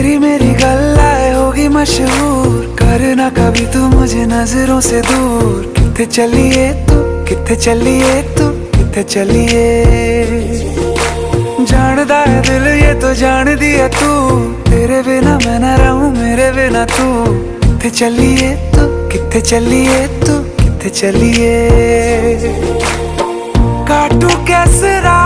तेरी मेरी गल्लाए होगी मशहूर, करना कभी तू मुझे नजरों से दूर। किथे चलिए तू, किथे चलिए तू, किथे चलिए। जानदा है दिल ये तो जान दिया तू, तेरे बिना मैं ना रहूं मेरे बिना तू। किथे चलिए तू, किथे चलिए तू, किथे चलिए। काटू कैसे राह